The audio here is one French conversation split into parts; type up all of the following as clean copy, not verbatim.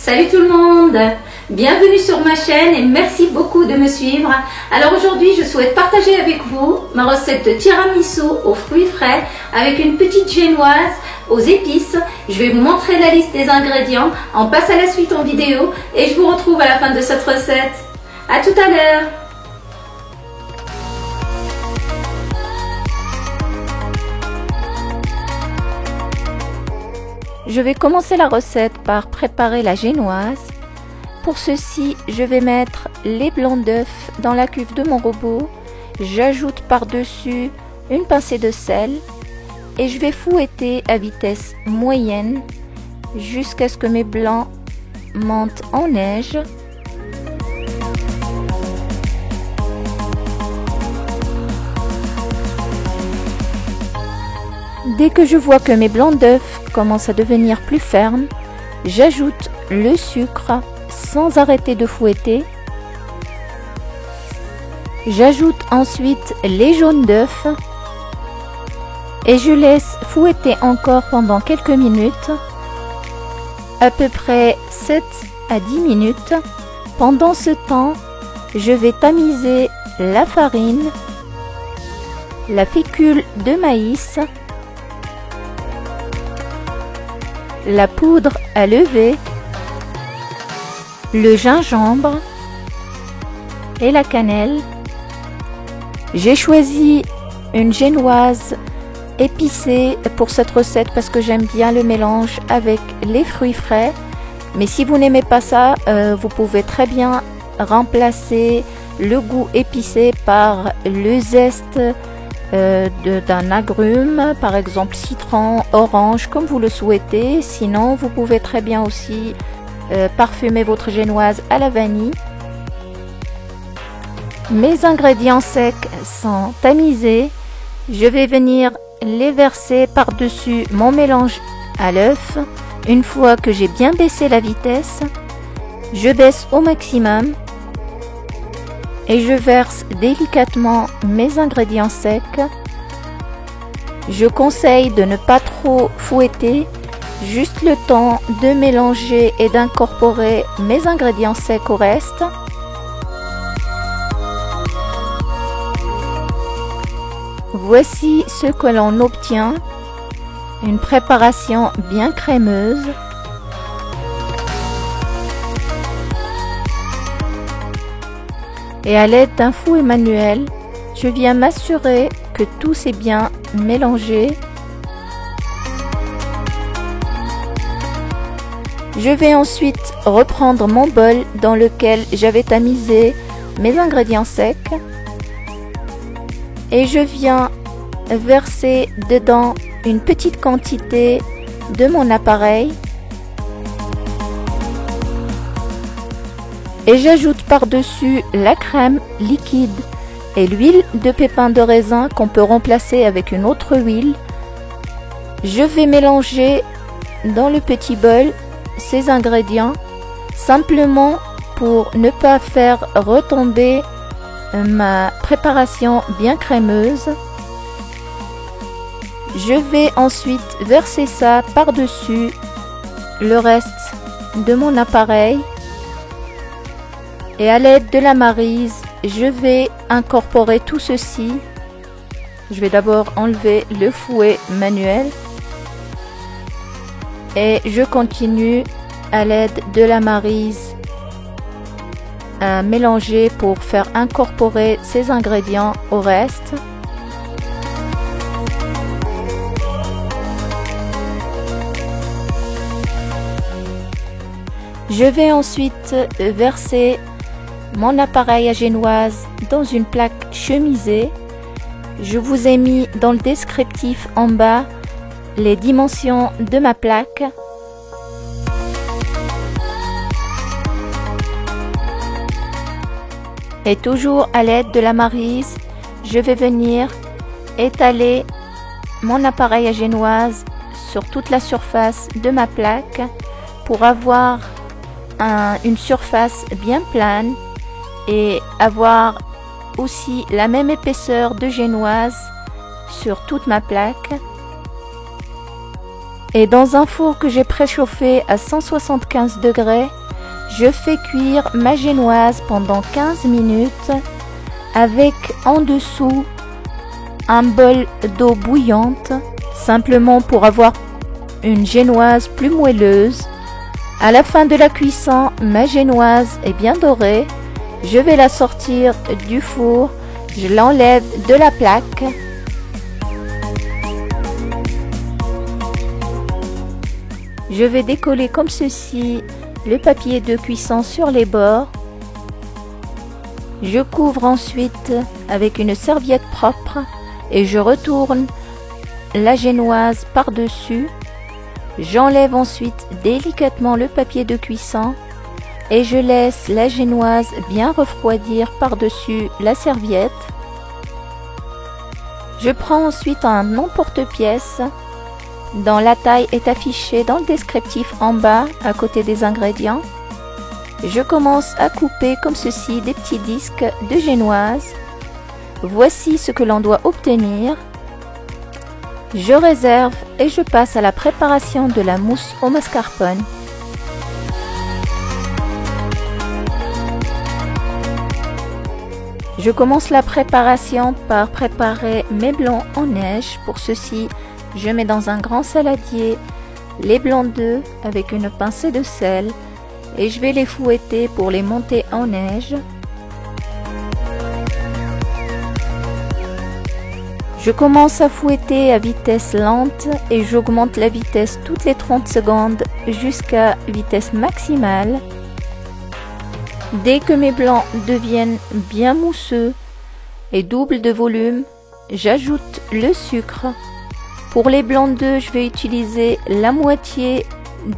Salut tout le monde, bienvenue sur ma chaîne et merci beaucoup de me suivre. Alors aujourd'hui je souhaite partager avec vous ma recette de tiramisu aux fruits frais avec une petite génoise aux épices. Je vais vous montrer la liste des ingrédients, on passe à la suite en vidéo et je vous retrouve à la fin de cette recette. À tout à l'heure. Je vais commencer la recette par préparer la génoise. Pour ceci, je vais mettre les blancs d'œufs dans la cuve de mon robot. J'ajoute par-dessus une pincée de sel et je vais fouetter à vitesse moyenne jusqu'à ce que mes blancs montent en neige. Dès que je vois que mes blancs d'œufs commencent à devenir plus fermes, j'ajoute le sucre sans arrêter de fouetter. J'ajoute ensuite les jaunes d'œufs et je laisse fouetter encore pendant quelques minutes, à peu près 7 à 10 minutes. Pendant ce temps, je vais tamiser la farine, la fécule de maïs, la poudre à lever, le gingembre et la cannelle. J'ai choisi une génoise épicée pour cette recette parce que j'aime bien le mélange avec les fruits frais. Mais si vous n'aimez pas ça, vous pouvez très bien remplacer le goût épicé par le zeste d'un agrume, par exemple citron, orange, comme vous le souhaitez. Sinon, vous pouvez très bien aussi parfumer votre génoise à la vanille. Mes ingrédients secs sont tamisés. Je vais venir les verser par-dessus mon mélange à l'œuf. Une fois que j'ai bien baissé la vitesse, je baisse au maximum et je verse délicatement mes ingrédients secs. Je conseille de ne pas trop fouetter, juste le temps de mélanger et d'incorporer mes ingrédients secs au reste. Voici ce que l'on obtient, une préparation bien crémeuse. Et à l'aide d'un fouet manuel, je viens m'assurer que tout s'est bien mélangé. Je vais ensuite reprendre mon bol dans lequel j'avais tamisé mes ingrédients secs et je viens verser dedans une petite quantité de mon appareil. Et j'ajoute par-dessus la crème liquide et l'huile de pépins de raisin qu'on peut remplacer avec une autre huile. Je vais mélanger dans le petit bol ces ingrédients simplement pour ne pas faire retomber ma préparation bien crémeuse. Je vais ensuite verser ça par-dessus le reste de mon appareil. Et à l'aide de la maryse, je vais incorporer tout ceci. Je vais d'abord enlever le fouet manuel. Et je continue à l'aide de la maryse à mélanger pour faire incorporer ces ingrédients au reste. Je vais ensuite verser mon appareil à génoise dans une plaque chemisée. Je vous ai mis dans le descriptif en bas les dimensions de ma plaque. Et toujours à l'aide de la maryse, je vais venir étaler mon appareil à génoise sur toute la surface de ma plaque pour avoir une surface bien plane et avoir aussi la même épaisseur de génoise sur toute ma plaque. Et dans un four que j'ai préchauffé à 175 degrés, je fais cuire ma génoise pendant 15 minutes avec en dessous un bol d'eau bouillante, simplement pour avoir une génoise plus moelleuse. À la fin de la cuisson, ma génoise est bien dorée. Je vais la sortir du four, je l'enlève de la plaque. Je vais décoller comme ceci le papier de cuisson sur les bords. Je couvre ensuite avec une serviette propre et je retourne la génoise par-dessus. J'enlève ensuite délicatement le papier de cuisson et je laisse la génoise bien refroidir par-dessus la serviette. Je prends ensuite un emporte-pièce dont la taille est affichée dans le descriptif en bas à côté des ingrédients. Je commence à couper comme ceci des petits disques de génoise. Voici ce que l'on doit obtenir. Je réserve et je passe à la préparation de la mousse au mascarpone. Je commence la préparation par préparer mes blancs en neige. Pour ceci, je mets dans un grand saladier les blancs d'œufs avec une pincée de sel et je vais les fouetter pour les monter en neige. Je commence à fouetter à vitesse lente et j'augmente la vitesse toutes les 30 secondes jusqu'à vitesse maximale. Dès que mes blancs deviennent bien mousseux et doublent de volume, j'ajoute le sucre. Pour les blancs d'œufs, je vais utiliser la moitié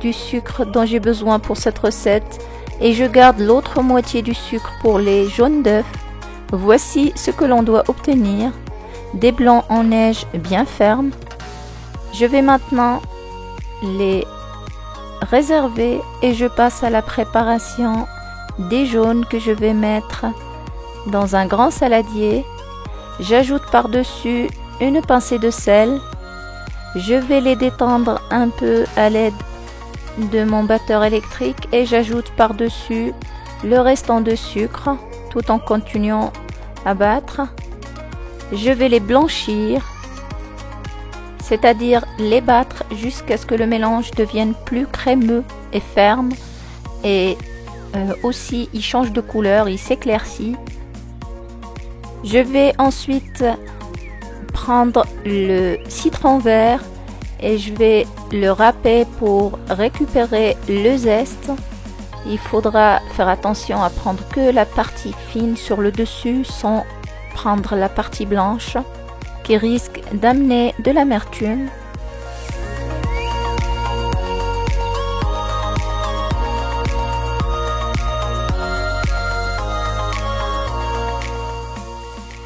du sucre dont j'ai besoin pour cette recette et je garde l'autre moitié du sucre pour les jaunes d'œufs. Voici ce que l'on doit obtenir. Des blancs en neige bien fermes. Je vais maintenant les réserver et je passe à la préparation des jaunes que je vais mettre dans un grand saladier. J'ajoute par-dessus une pincée de sel. Je vais les détendre un peu à l'aide de mon batteur électrique et j'ajoute par-dessus le restant de sucre tout en continuant à battre. Je vais les blanchir, c'est-à-dire les battre jusqu'à ce que le mélange devienne plus crémeux et ferme et aussi il change de couleur, il s'éclaircit. Je vais ensuite prendre le citron vert et je vais le râper pour récupérer le zeste. Il faudra faire attention à prendre que la partie fine sur le dessus sans prendre la partie blanche qui risque d'amener de l'amertume.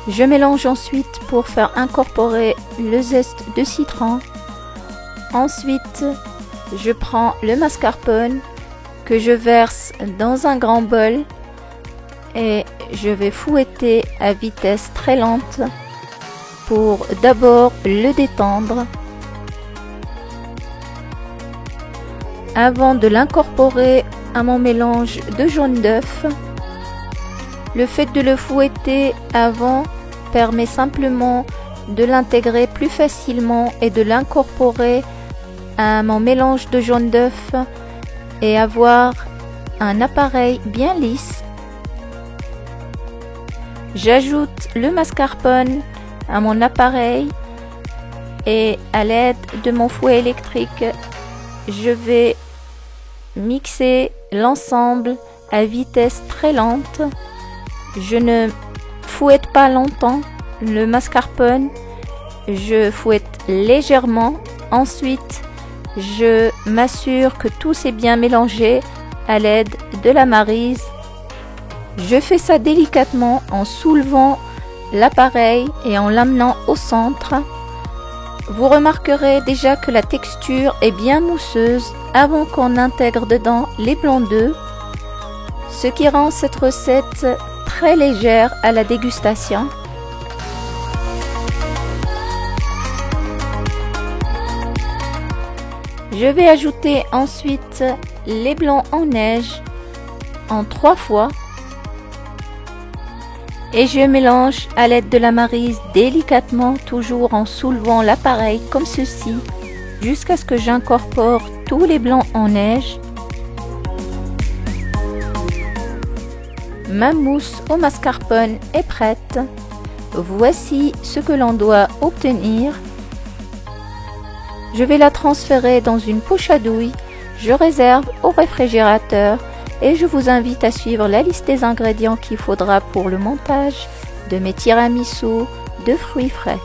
Je mélange ensuite pour faire incorporer le zeste de citron. Ensuite, je prends le mascarpone que je verse dans un grand bol et je vais fouetter à vitesse très lente pour d'abord le détendre avant de l'incorporer à mon mélange de jaune d'œuf. Le fait de le fouetter avant permet simplement de l'intégrer plus facilement et de l'incorporer à mon mélange de jaune d'œuf et avoir un appareil bien lisse. J'ajoute le mascarpone à mon appareil et à l'aide de mon fouet électrique, je vais mixer l'ensemble à vitesse très lente. Je ne fouette pas longtemps le mascarpone, je fouette légèrement. Ensuite, je m'assure que tout s'est bien mélangé à l'aide de la maryse. Je fais ça délicatement en soulevant l'appareil et en l'amenant au centre. Vous remarquerez déjà que la texture est bien mousseuse avant qu'on intègre dedans les blancs d'œufs, ce qui rend cette recette très légère à la dégustation. Je vais ajouter ensuite les blancs en neige en 3 fois et je mélange à l'aide de la maryse délicatement, toujours en soulevant l'appareil comme ceci, jusqu'à ce que j'incorpore tous les blancs en neige. Ma mousse au mascarpone est prête. Voici ce que l'on doit obtenir. Je vais la transférer dans une poche à douille. Je réserve au réfrigérateur et je vous invite à suivre la liste des ingrédients qu'il faudra pour le montage de mes tiramisu de fruits frais.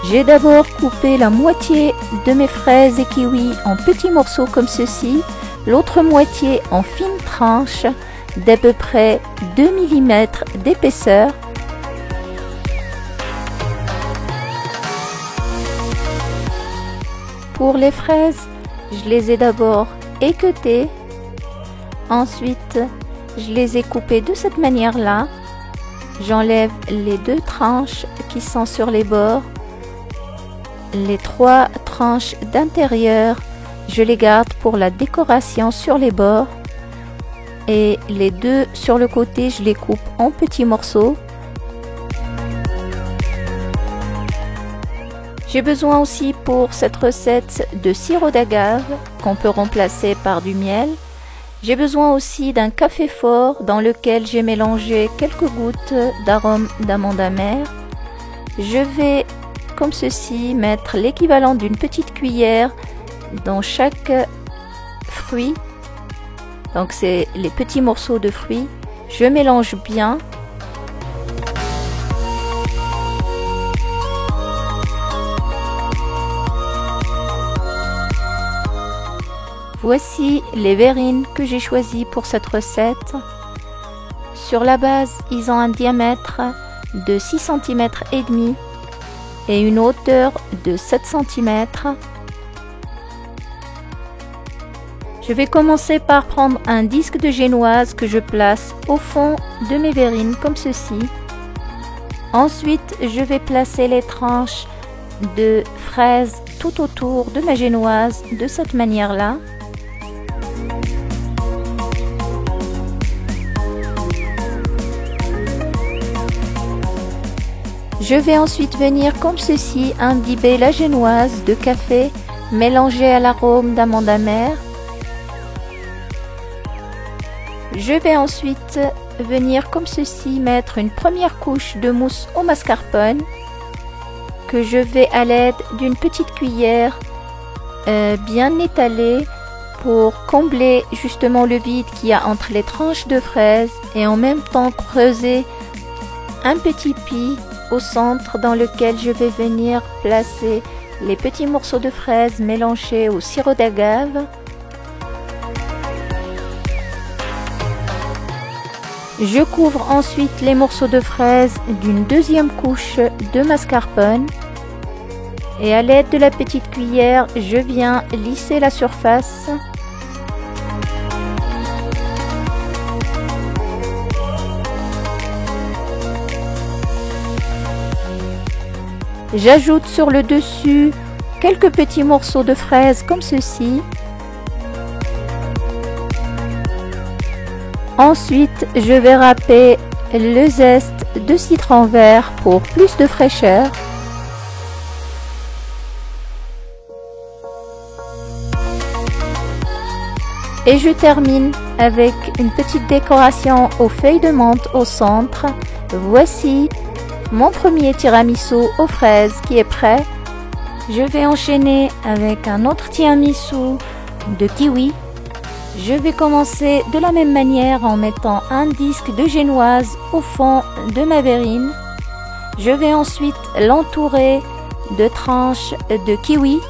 J'ai d'abord coupé la moitié de mes fraises et kiwis en petits morceaux comme ceci, l'autre moitié en fines tranches d'à peu près 2 mm d'épaisseur. Pour les fraises, je les ai d'abord équeutées, ensuite je les ai coupées de cette manière-là. J'enlève les 2 tranches qui sont sur les bords. Les 3 tranches d'intérieur, je les garde pour la décoration sur les bords. Et les 2 sur le côté, je les coupe en petits morceaux. J'ai besoin aussi pour cette recette de sirop d'agave qu'on peut remplacer par du miel. J'ai besoin aussi d'un café fort dans lequel j'ai mélangé quelques gouttes d'arôme d'amande amère. Je vais comme ceci mettre l'équivalent d'une petite cuillère dans chaque fruit. Donc c'est les petits morceaux de fruits. Je mélange bien. Voici les verrines que j'ai choisies pour cette recette. Sur la base, ils ont un diamètre de 6 cm et demi et une hauteur de 7 cm. Je vais commencer par prendre un disque de génoise que je place au fond de mes verrines comme ceci. Ensuite, je vais placer les tranches de fraises tout autour de ma génoise de cette manière-là. Je vais ensuite venir comme ceci imbiber la génoise de café mélangée à l'arôme d'amande amère. Je vais ensuite venir comme ceci mettre une première couche de mousse au mascarpone que je vais à l'aide d'une petite cuillère bien étalée pour combler justement le vide qu'il y a entre les tranches de fraises et en même temps creuser un petit pli au centre dans lequel je vais venir placer les petits morceaux de fraises mélangés au sirop d'agave. Je couvre ensuite les morceaux de fraises d'une deuxième couche de mascarpone et à l'aide de la petite cuillère, je viens lisser la surface. J'ajoute sur le dessus quelques petits morceaux de fraises comme ceci. Ensuite, je vais râper le zeste de citron vert pour plus de fraîcheur. Et je termine avec une petite décoration aux feuilles de menthe au centre. Voici mon premier tiramisu aux fraises qui est prêt. Je vais enchaîner avec un autre tiramisu de kiwi. Je vais commencer de la même manière en mettant un disque de génoise au fond de ma verrine. Je vais ensuite l'entourer de tranches de kiwi.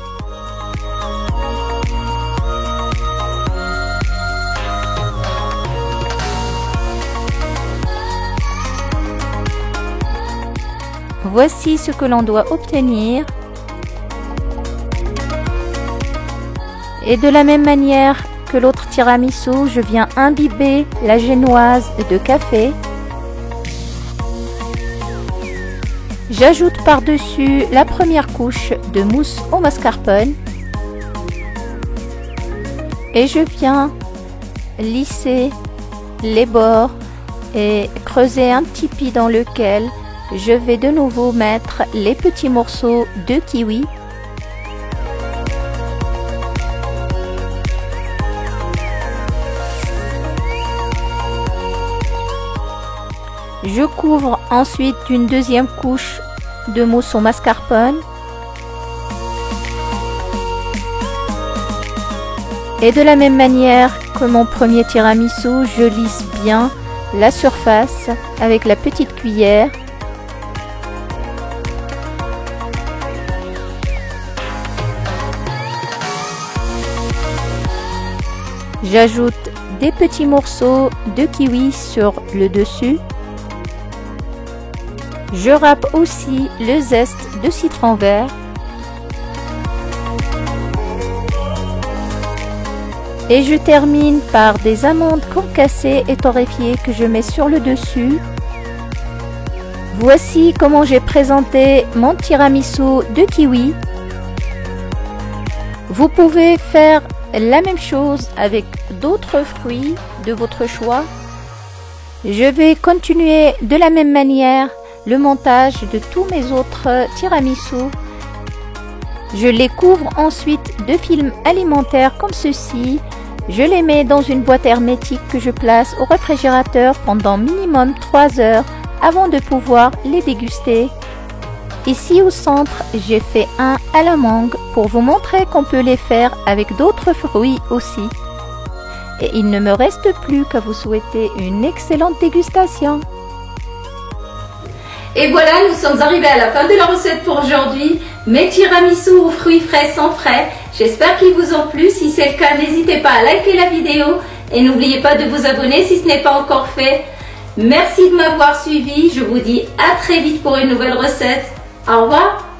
Voici ce que l'on doit obtenir. Et de la même manière que l'autre tiramisu, je viens imbiber la génoise de café. J'ajoute par-dessus la première couche de mousse au mascarpone et je viens lisser les bords et creuser un petit pli dans lequel je vais de nouveau mettre les petits morceaux de kiwi. Je couvre ensuite d'une deuxième couche de mousse au mascarpone et de la même manière que mon premier tiramisu, je lisse bien la surface avec la petite cuillère. J'ajoute des petits morceaux de kiwi sur le dessus. Je râpe aussi le zeste de citron vert. Et je termine par des amandes concassées et torréfiées que je mets sur le dessus. Voici comment j'ai présenté mon tiramisu de kiwi. Vous pouvez faire la même chose avec d'autres fruits de votre choix. Je vais continuer de la même manière le montage de tous mes autres tiramisu. Je les couvre ensuite de film alimentaire comme ceci. Je les mets dans une boîte hermétique que je place au réfrigérateur pendant minimum 3 heures avant de pouvoir les déguster. Ici au centre, j'ai fait un à la mangue pour vous montrer qu'on peut les faire avec d'autres fruits aussi. Et il ne me reste plus qu'à vous souhaiter une excellente dégustation. Et voilà, nous sommes arrivés à la fin de la recette pour aujourd'hui. Mes tiramisu aux fruits frais sont prêts. J'espère qu'ils vous ont plu. Si c'est le cas, n'hésitez pas à liker la vidéo et n'oubliez pas de vous abonner si ce n'est pas encore fait. Merci de m'avoir suivi. Je vous dis à très vite pour une nouvelle recette. Au revoir.